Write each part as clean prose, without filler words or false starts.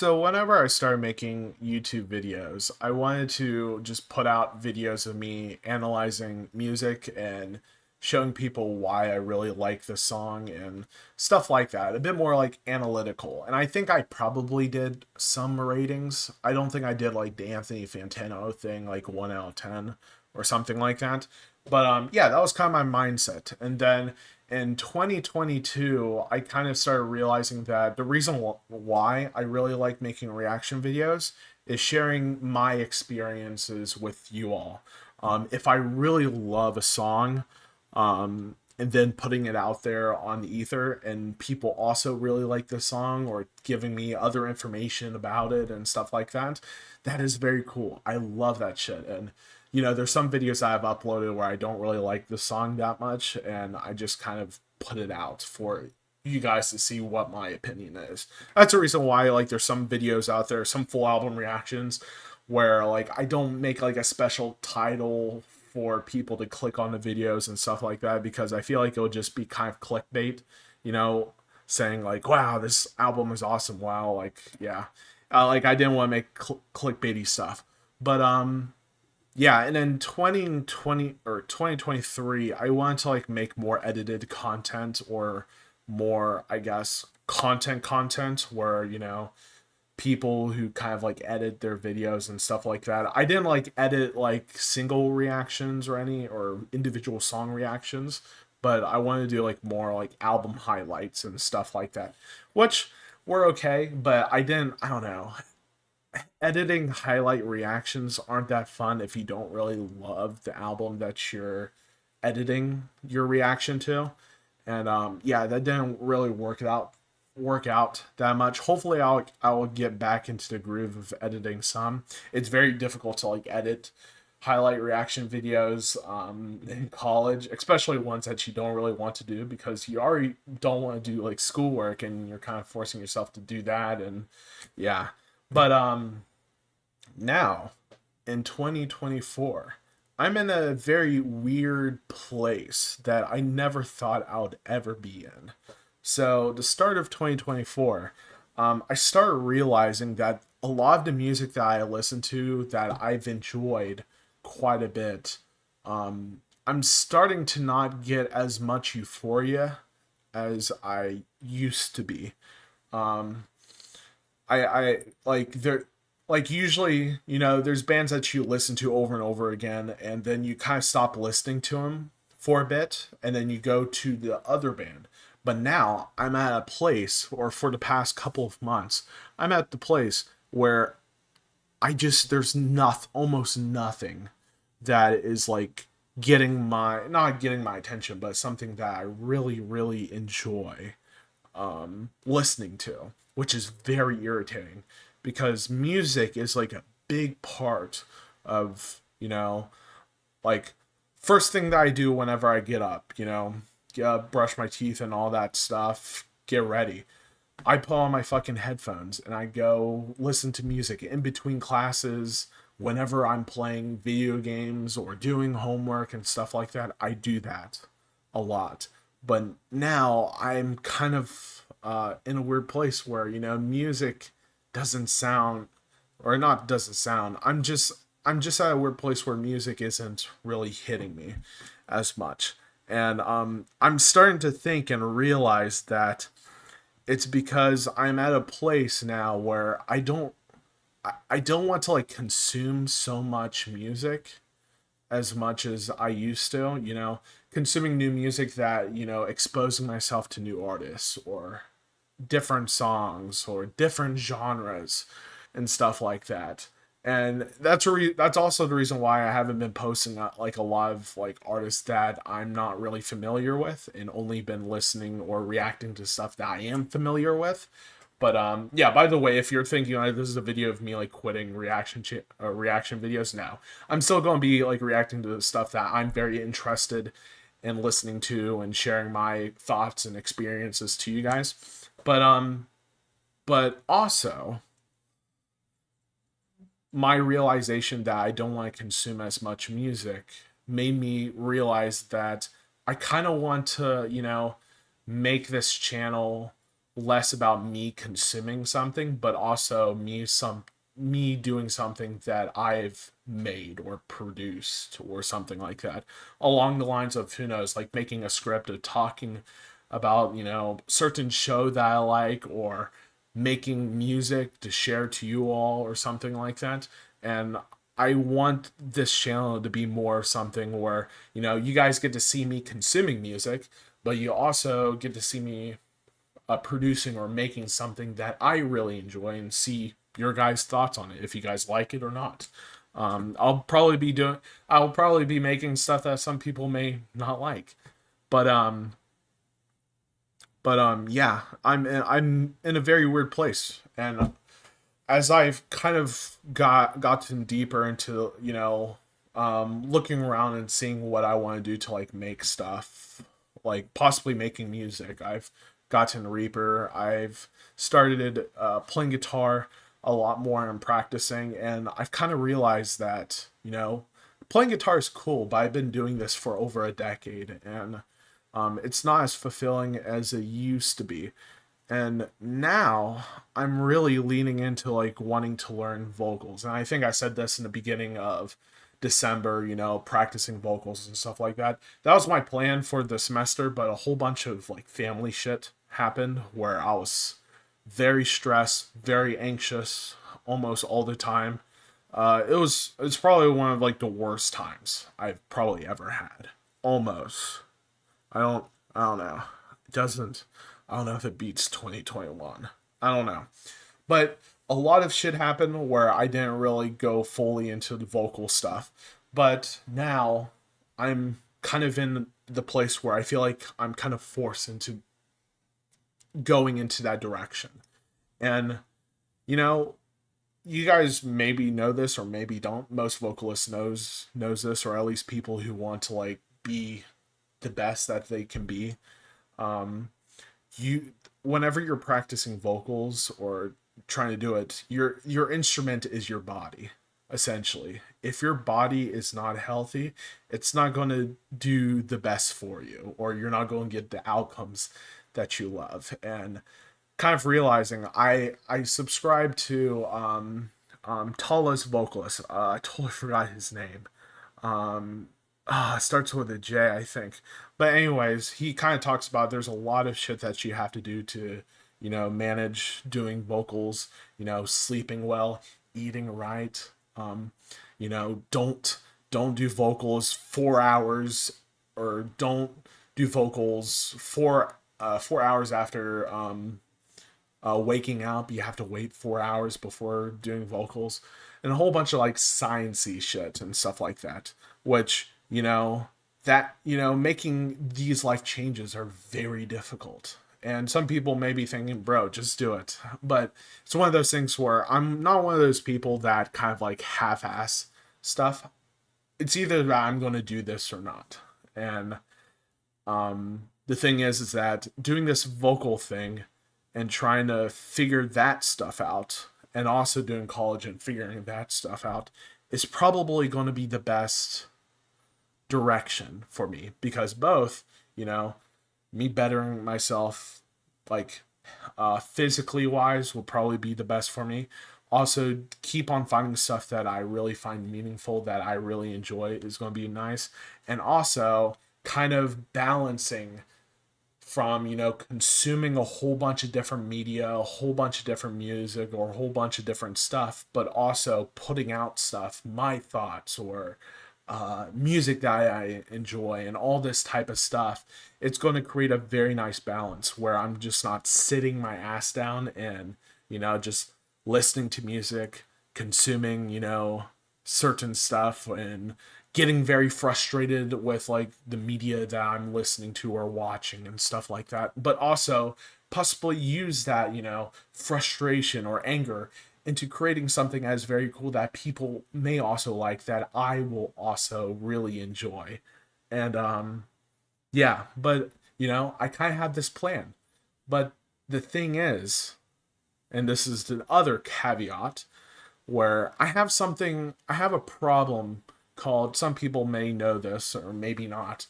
So whenever I started making YouTube videos, I wanted to just put out videos of me analyzing music and showing people why I really like the song and stuff like that. A bit more like analytical. And I think I probably did some ratings. I don't think I did like the Anthony Fantano thing, like 1 out of 10 or something like that. But yeah, that was kind of my mindset. And then in 2022, I kind of started realizing that the reason why I really like making reaction videos is sharing my experiences with you all. If I really love a song, and then putting it out there on the ether, and people also really like the song or giving me other information about it and stuff like that, that is very cool. I love that shit. And there's some videos I've uploaded where I don't really like the song that much, and I just kind of put it out for you guys to see what my opinion is. That's the reason why like there's some videos out there, some full album reactions where like I don't make like a special title for people to click on the videos and stuff like that, because I feel like it'll just be kind of clickbait, you know, saying like, wow, this album is awesome. Wow, like yeah. Like I didn't want to make clickbaity stuff. But yeah, and in 2020 or 2023, I wanted to like make more edited content, or more, I guess, content where, people who kind of like edit their videos and stuff like that. I didn't like edit like single reactions or any or individual song reactions, but I wanted to do like more like album highlights and stuff like that, which were okay, but I don't know, editing highlight reactions aren't that fun if you don't really love the album that you're editing your reaction to. And yeah, that didn't really work out that much. Hopefully I'll get back into the groove of editing some. It's very difficult to like edit highlight reaction videos in college, especially ones that you don't really want to do, because you already don't want to do like schoolwork and you're kind of forcing yourself to do that. And yeah, but now in 2024, I'm in a very weird place that I never thought I would ever be in. So, the start of 2024, I started realizing that a lot of the music that I listen to that I've enjoyed quite a bit, I'm starting to not get as much euphoria as I used to be. Um, I like there like usually, there's bands that you listen to over and over again, and then you kind of stop listening to them for a bit, and then you go to the other band. But now I'm at a place, or for the past couple of months, I'm at the place where there's almost nothing that is like not getting my attention, but something that I really, really enjoy listening to, which is very irritating, because music is like a big part of, like, first thing that I do whenever I get up, brush my teeth and all that stuff, get ready. I put on my fucking headphones and I go listen to music in between classes. Whenever I'm playing video games or doing homework and stuff like that, I do that a lot. But now I'm kind of in a weird place where, music doesn't sound, or not doesn't sound. I'm just at a weird place where music isn't really hitting me as much. And I'm starting to think and realize that it's because I'm at a place now where I don't want to like consume so much music as much as I used to, consuming new music, that, exposing myself to new artists or different songs or different genres and stuff like that. And that's also the reason why I haven't been posting like a lot of like artists that I'm not really familiar with, and only been listening or reacting to stuff that I am familiar with. But yeah. By the way, if you're thinking like this is a video of me like quitting reaction videos, no, I'm still going to be like reacting to the stuff that I'm very interested in listening to and sharing my thoughts and experiences to you guys. But also, my realization that I don't want to consume as much music made me realize that I kind of want to, make this channel less about me consuming something, but also me doing something that I've made or produced or something like that. Along the lines of, who knows, like making a script of talking about, certain show that I like, or making music to share to you all or something like that. And I want this channel to be more something where, you guys get to see me consuming music, but you also get to see me producing or making something that I really enjoy, and see your guys' thoughts on it, if you guys like it or not. I'll probably be making stuff that some people may not like, but yeah, I'm in a very weird place, and as I've kind of gotten deeper into, looking around and seeing what I want to do to like make stuff, like possibly making music. I've gotten Reaper. I've started playing guitar a lot more and practicing, and I've kind of realized that, playing guitar is cool, but I've been doing this for over a decade, and it's not as fulfilling as it used to be. And now I'm really leaning into like wanting to learn vocals. And I think I said this in the beginning of December, practicing vocals and stuff like that. That was my plan for the semester, but a whole bunch of like family shit happened where I was very stressed, very anxious almost all the time. It's probably one of like the worst times I've probably ever had. Almost. I don't know. It doesn't I don't know if it beats 2021. I don't know. But a lot of shit happened where I didn't really go fully into the vocal stuff. But now I'm kind of in the place where I feel like I'm kind of forced into going into that direction. And, you know, you guys maybe know this or maybe don't. Most vocalists knows this, or at least people who want to like be the best that they can be. Um, you Whenever you're practicing vocals or trying to do it, your instrument is your body, essentially. If your body is not healthy, it's not going to do the best for you, or you're not going to get the outcomes that you love. And kind of realizing I subscribe to Tala's vocalist. I totally forgot his name. It starts with a J, I think. But anyways, he kind of talks about there's a lot of shit that you have to do to, manage doing vocals, sleeping well, eating right. Don't do vocals 4 hours, or don't do vocals 4 hours after waking up. You have to wait 4 hours before doing vocals, and a whole bunch of like sciencey shit and stuff like that, which making these life changes are very difficult. And some people may be thinking, bro, just do it. But it's one of those things where I'm not one of those people that kind of like half-ass stuff. It's either that I'm going to do this or not. And the thing is that doing this vocal thing and trying to figure that stuff out, and also doing college and figuring that stuff out, is probably going to be the best direction for me, because both, me bettering myself, like physically wise, will probably be the best for me. Also, keep on finding stuff that I really find meaningful, that I really enjoy, is going to be nice. And also kind of balancing from, consuming a whole bunch of different media, a whole bunch of different music, or a whole bunch of different stuff, but also putting out stuff, my thoughts, or music that I enjoy, and all this type of stuff. It's going to create a very nice balance where I'm just not sitting my ass down and, just listening to music, consuming, certain stuff, and getting very frustrated with like the media that I'm listening to or watching and stuff like that. But also possibly use that, frustration or anger into creating something that is very cool that people may also like, that I will also really enjoy. And yeah, but I kind of have this plan. But the thing is, and this is the other caveat, where I have a problem called, some people may know this or maybe not,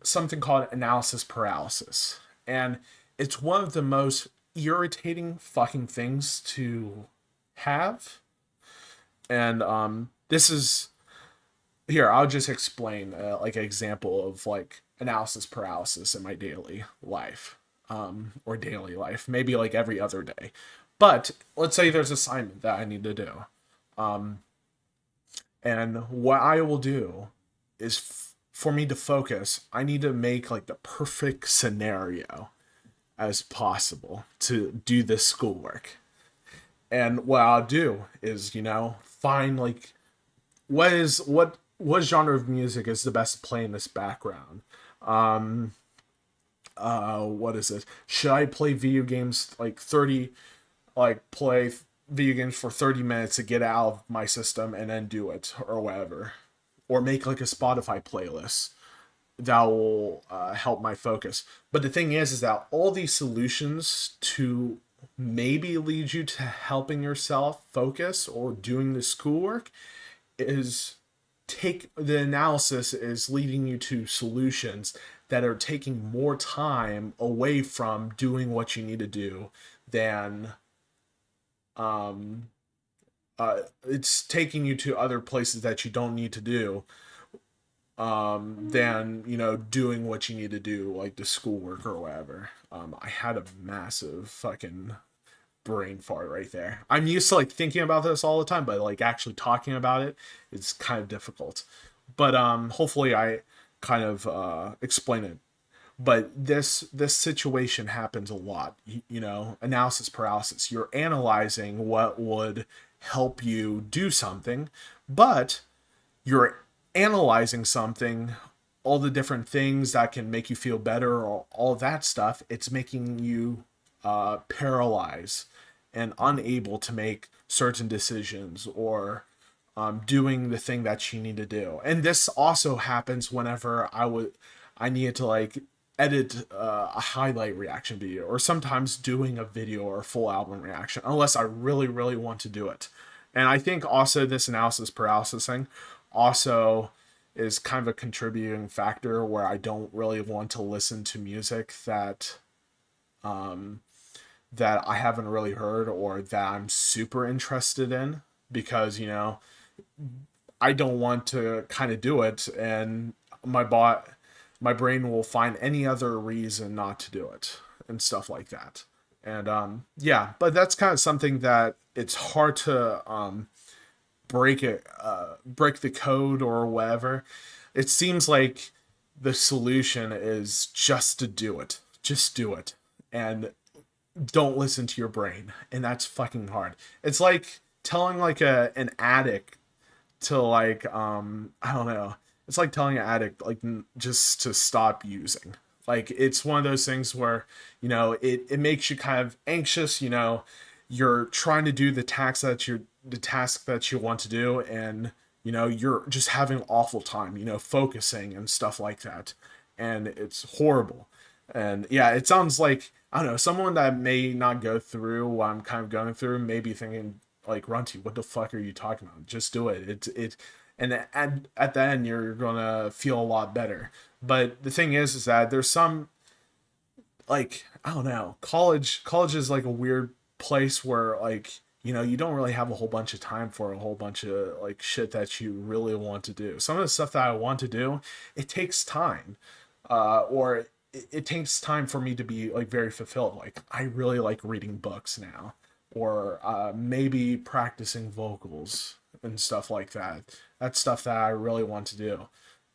something called analysis paralysis. And it's one of the most irritating fucking things to have. And this is here, I'll just explain like an example of like analysis paralysis in my daily life, or daily life, maybe like every other day. But let's say there's assignment that I need to do, and what I will do is for me to focus, I need to make like the perfect scenario as possible to do this schoolwork. And what I'll do is, find like what genre of music is the best to play in this background. What is it? Should I play video games like 30 like play video games for 30 minutes to get out of my system and then do it or whatever, or make like a Spotify playlist that will help my focus. But the thing is that all these solutions to maybe lead you to helping yourself focus or doing the schoolwork is take the analysis is leading you to solutions that are taking more time away from doing what you need to do than um it's taking you to other places that you don't need to do than doing what you need to do, like the schoolwork or whatever. I had a massive fucking brain fart right there. I'm used to like thinking about this all the time, but like actually talking about it, it's kind of difficult. But hopefully I kind of explain it. But this situation happens a lot. Analysis paralysis. You're analyzing what would help you do something, but you're analyzing something, all the different things that can make you feel better, or all that stuff. It's making you paralyzed and unable to make certain decisions, or doing the thing that you need to do. And this also happens whenever I needed to like edit a highlight reaction video, or sometimes doing a video or a full album reaction, unless I really, really want to do it. And I think also this analysis paralysis thing also is kind of a contributing factor where I don't really want to listen to music that I haven't really heard or that I'm super interested in, because I don't want to kind of do it, and my brain will find any other reason not to do it and stuff like that. And yeah, but that's kind of something that it's hard to break the code or whatever. It seems like the solution is just to do it. Just do it. And don't listen to your brain. And that's fucking hard. It's like telling like an addict to like I don't know. It's like telling an addict like just to stop using. Like it's one of those things where, it makes you kind of anxious, you're trying to do the task that you want to do, and you're just having an awful time, focusing and stuff like that. And it's horrible. And yeah, it sounds like, I don't know, someone that may not go through what I'm kind of going through may be thinking like, Runty, what the fuck are you talking about? Just do it. And at the end, you're gonna feel a lot better. But the thing is that there's some, like, I don't know, college is like a weird place where like, you don't really have a whole bunch of time for a whole bunch of like shit that you really want to do. Some of the stuff that I want to do, it takes time, or it takes time for me to be like very fulfilled. Like I really like reading books now, or maybe practicing vocals and stuff like that. That's stuff that I really want to do.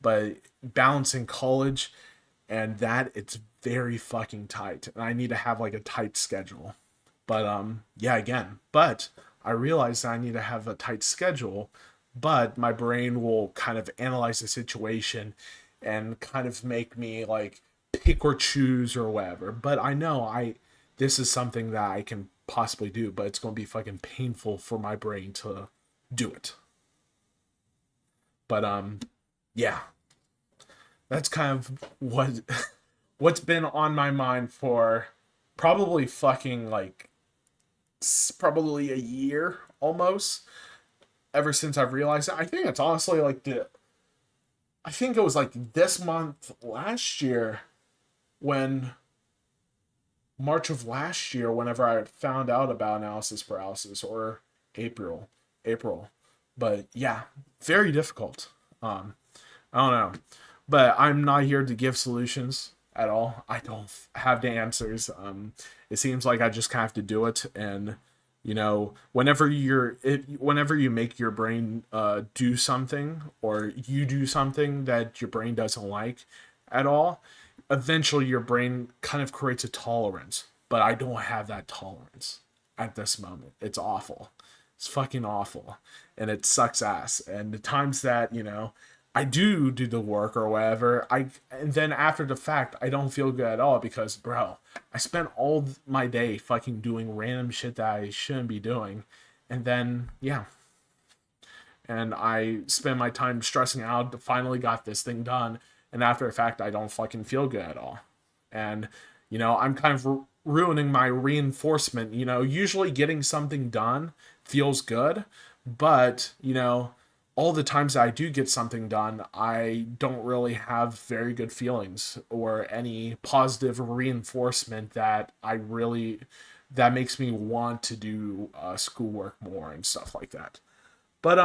But balancing college and that, it's very fucking tight. And I need to have like a tight schedule. But yeah, again, but I realize that I need to have a tight schedule, but my brain will kind of analyze the situation and kind of make me like pick or choose or whatever. But I know this is something that I can possibly do, but it's going to be fucking painful for my brain to do it. But yeah, that's kind of what's been on my mind for probably fucking like probably a year almost, ever since I've realized it. I think it's honestly like I think it was like this month last year when March of last year whenever I found out about analysis paralysis, or April. April. But yeah, very difficult. I don't know. But I'm not here to give solutions at all. I don't have the answers. It seems like I just kind of have to do it. And whenever you make your brain do something, or you do something that your brain doesn't like at all, eventually your brain kind of creates a tolerance. But I don't have that tolerance at this moment. It's awful. It's fucking awful. And it sucks ass. And the times that, I do the work or whatever, and then after the fact, I don't feel good at all because, bro, I spent all my day fucking doing random shit that I shouldn't be doing. And then, yeah. And I spend my time stressing out, finally got this thing done. And after the fact, I don't fucking feel good at all. And, I'm kind of ruining my reinforcement. Usually getting something done feels good, but, all the times that I do get something done, I don't really have very good feelings or any positive reinforcement that makes me want to do schoolwork more and stuff like that. But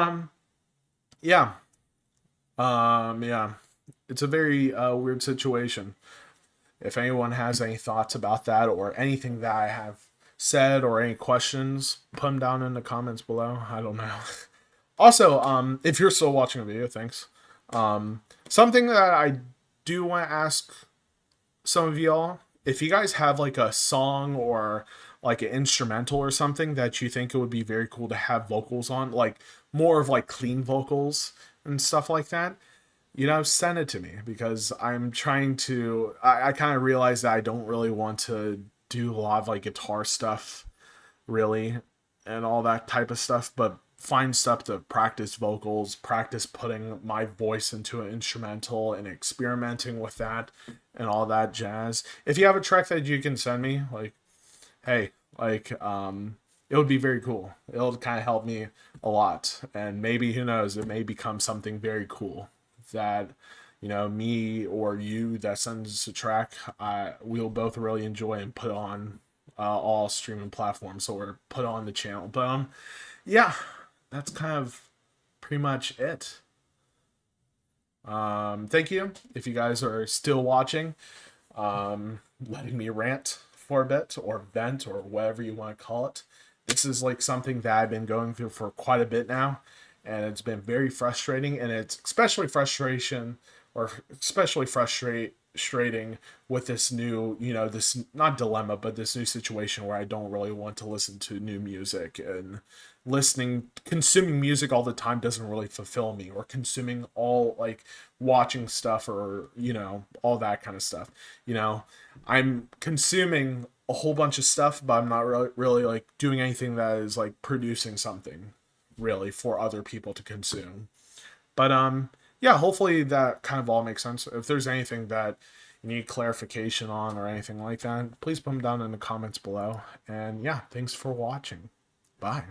yeah, yeah, it's a very weird situation. If anyone has any thoughts about that or anything that I have said or any questions, put them down in the comments below. I don't know. Also, if you're still watching the video, thanks. Something that I do want to ask some of y'all, if you guys have like a song or like an instrumental or something that you think it would be very cool to have vocals on, like more of like clean vocals and stuff like that, send it to me, because I'm trying to, I kind of realize that I don't really want to do a lot of like guitar stuff, really, and all that type of stuff, but find stuff to practice vocals, practice putting my voice into an instrumental and experimenting with that and all that jazz. If you have a track that you can send me, like, hey, like, it would be very cool. It'll kind of help me a lot. And maybe, who knows, it may become something very cool that, me or you that sends us a track, we'll both really enjoy and put on all streaming platforms, or put on the channel. But, yeah, that's kind of pretty much it. Thank you if you guys are still watching, letting me rant for a bit, or vent, or whatever you want to call it. This is like something that I've been going through for quite a bit now, and it's been very frustrating, and it's especially frustrating with this new, this, not dilemma, but this new situation where I don't really want to listen to new music, and consuming music all the time doesn't really fulfill me, or consuming all, like, watching stuff, or, all that kind of stuff. I'm consuming a whole bunch of stuff, but I'm not really like doing anything that is like producing something really for other people to consume. But yeah, hopefully that kind of all makes sense. If there's anything that you need clarification on or anything like that, please put them down in the comments below. And yeah, thanks for watching. Bye.